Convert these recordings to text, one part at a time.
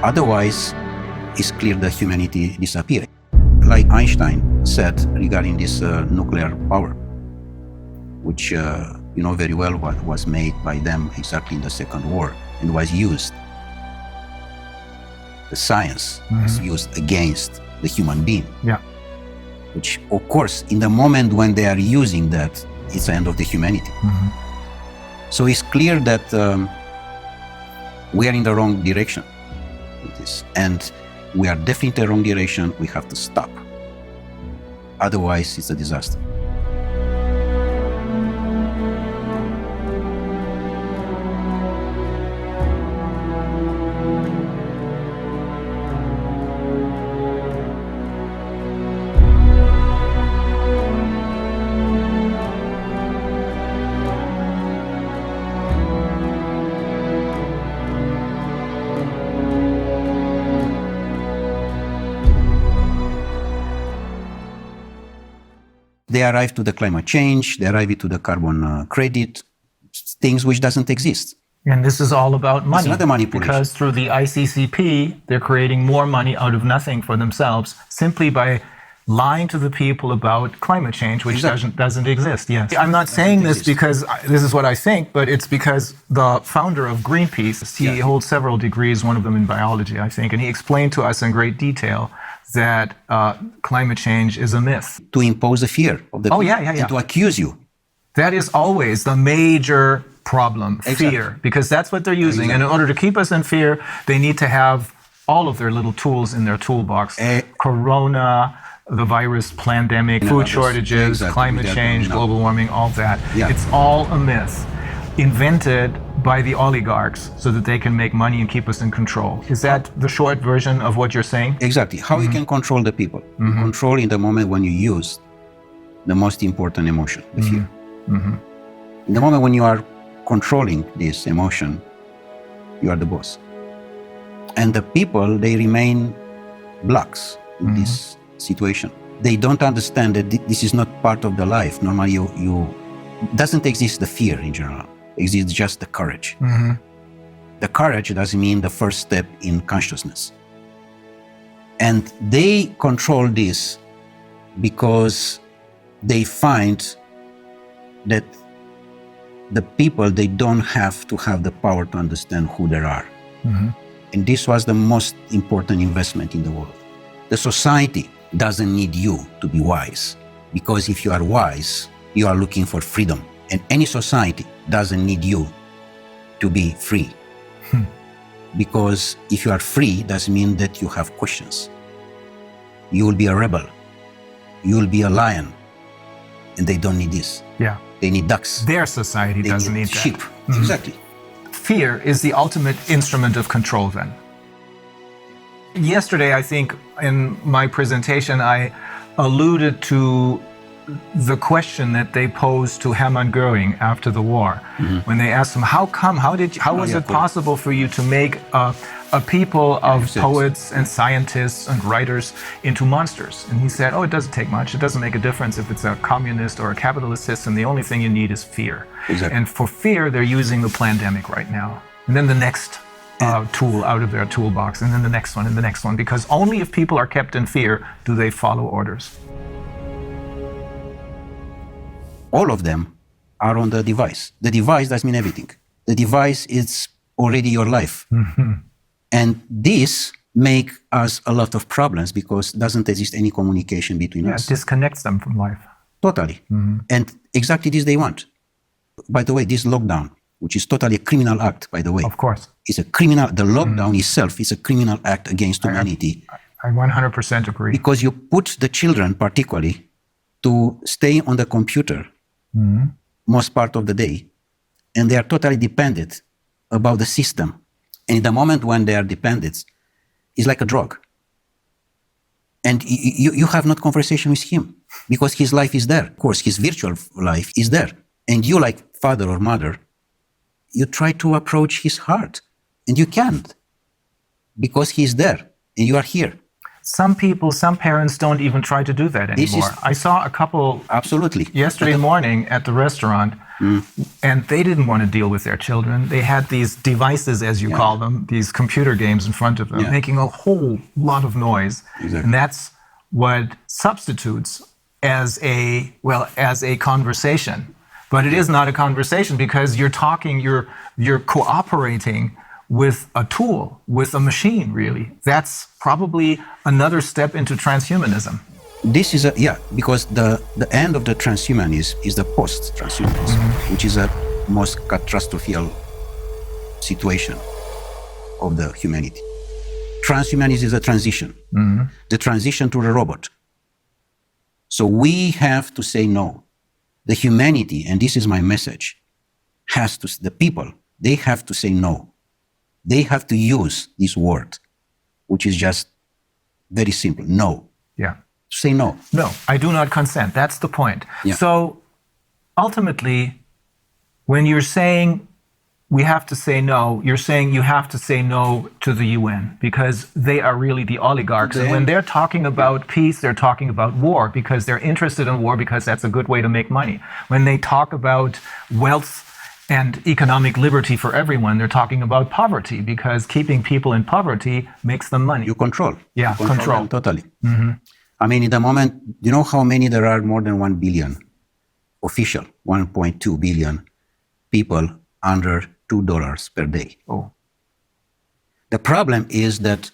Otherwise, it's clear that humanity disappears. Like Einstein said regarding this nuclear power, which you know very well what was made by them exactly in the Second War and was used. The science was used against the human being. Yeah. Which, of course, in the moment when they are using that, it's the end of the humanity. So it's clear that we are in the wrong direction with this. And we are definitely in the wrong direction. We have to stop. Otherwise, it's a disaster. They arrive to the climate change, they arrive to the carbon credit, things which doesn't exist. And this is all about money. It's another manipulation. Because through the ICCP, they're creating more money out of nothing for themselves simply by lying to the people about climate change, which doesn't exist. Yes. I'm not saying this because this is what I think, but it's because the founder of Greenpeace, he holds several degrees, one of them in biology, I think, and he explained to us in great detail that climate change is a myth. To impose a fear of the people and to accuse you. That is always the major problem, fear, because that's what they're using. And in order to keep us in fear, they need to have all of their little tools in their toolbox. Corona, the virus pandemic, food shortages, climate change, global warming, all that. It's all a myth invented by the oligarchs so that they can make money and keep us in control. Is that the short version of what you're saying? Exactly. How you can control the people. Control in the moment when you use the most important emotion, the fear. In the moment when you are controlling this emotion, you are the boss. And the people, they remain blocks in this situation. They don't understand that this is not part of the life. Normally, you doesn't exist the fear in general. Exists just the courage. The courage doesn't mean the first step in consciousness. And they control this because they find that the people, they don't have to have the power to understand who they are. And this was the most important investment in the world. The society doesn't need you to be wise, because if you are wise, you are looking for freedom. And any society doesn't need you to be free. Because if you are free, doesn't mean that you have questions. You will be a rebel. You will be a lion. And they don't need this. Yeah. They need ducks. Their society doesn't need that. Sheep. Exactly. Fear is the ultimate instrument of control then. Yesterday, I think, in my presentation, I alluded to the question that they posed to Hermann Göring after the war, when they asked him, how was it possible for you to make a people of poets and scientists and writers into monsters? And he said, it doesn't take much. It doesn't make a difference if it's a communist or a capitalist system. The only thing you need is fear. And for fear, they're using the pandemic right now. And then the next tool out of their toolbox, and then the next one and the next one, because only if people are kept in fear do they follow orders. All of them are on the device. The device doesn't mean everything. The device is already your life. And this make us a lot of problems because doesn't exist any communication between us. It disconnects them from life. Totally. And exactly this they want. By the way, this lockdown, which is totally a criminal act, by the way. Of course. It's a criminal, the lockdown itself is a criminal act against humanity. I 100% agree. Because you put the children, particularly, to stay on the computer most part of the day, and they are totally dependent about the system. And in the moment when they are dependent, it's like a drug. And you have not conversation with him because his life is there. Of course, his virtual life is there. And you, like father or mother, you try to approach his heart, and you can't because he's there and you are here. some people, some parents don't even try to do that anymore. I saw a couple absolutely yesterday morning at the restaurant, and they didn't want to deal with their children. They had these devices, as you call them, these computer games in front of them, making a whole lot of noise. Exactly. And that's what substitutes as a conversation. But it is not a conversation, because you're talking, you're cooperating with a tool, with a machine, really. That's probably another step into transhumanism. This is because the end of the transhumanism is the post-transhumanism, which is a most catastrophic situation of the humanity. Transhumanism is a transition, the transition to the robot. So we have to say no. The humanity, and this is my message, the people, they have to say no. They have to use this word, which is just very simple, no. Yeah. Say no. No, I do not consent. That's the point. Yeah. So ultimately, when you're saying we have to say no, you're saying you have to say no to the UN, because they are really the oligarchs. And when they're talking about peace, they're talking about war, because they're interested in war, because that's a good way to make money. When they talk about wealth and economic liberty for everyone, they're talking about poverty, because keeping people in poverty makes them money. You control. Yeah, you control them totally. Mm-hmm. In the moment, you know how many there are? More than 1 billion official, 1.2 billion people under $2 per day. Oh. The problem is that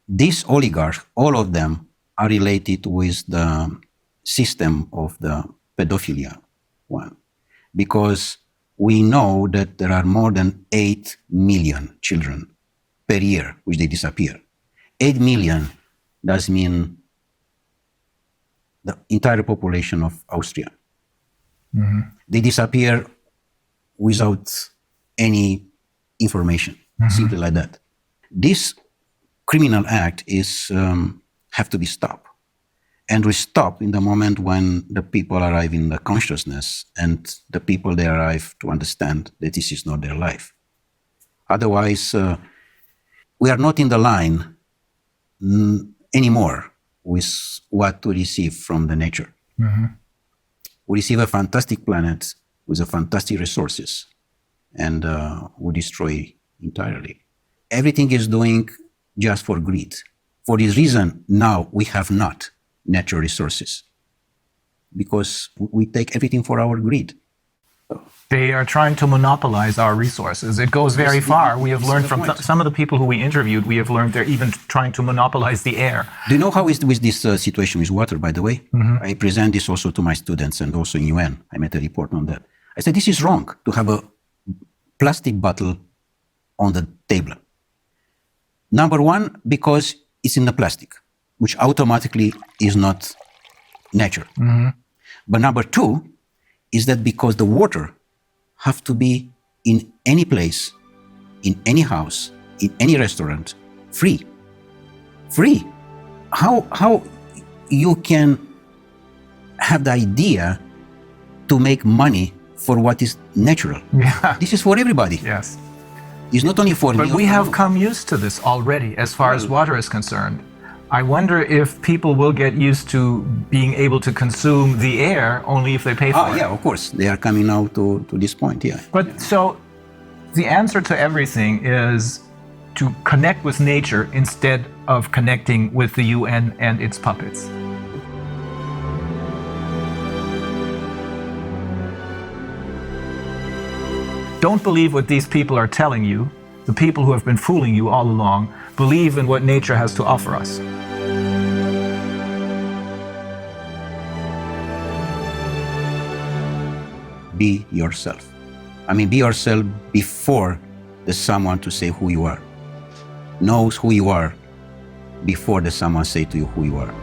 these oligarchs, all of them are related with the system of the pedophilia one, because we know that there are more than 8 million children per year which they disappear. 8 million does mean the entire population of Austria. They disappear without any information, simply like that. This criminal act is have to be stopped. And we stop in the moment when the people arrive in the consciousness, and the people, they arrive to understand that this is not their life. Otherwise, we are not in the line anymore with what to receive from the nature. We receive a fantastic planet with a fantastic resources, and we destroy entirely. Everything is doing just for greed. For this reason, now we have not natural resources, because we take everything for our greed. They are trying to monopolize our resources. It goes very far. We have learned from some of the people who we interviewed, we have learned they're even trying to monopolize the air. Do you know how is with this situation with water, by the way? I present this also to my students, and also in UN. I made a report on that. I said, this is wrong to have a plastic bottle on the table. Number one, because it's in the plastic, which automatically is not nature. But number two is that because the water have to be in any place, in any house, in any restaurant, free. Free. How you can have the idea to make money for what is natural? Yeah. This is for everybody. Yes. It's not only for me. But we have come used to this already as far as water is concerned. I wonder if people will get used to being able to consume the air only if they pay for it. Yeah, of course. They are coming now to this point, yeah. But so the answer to everything is to connect with nature instead of connecting with the UN and its puppets. Don't believe what these people are telling you. The people who have been fooling you all along. Believe in what nature has to offer us. Be yourself. Be yourself before there's someone to say who you are. Knows who you are before there's someone say to you who you are.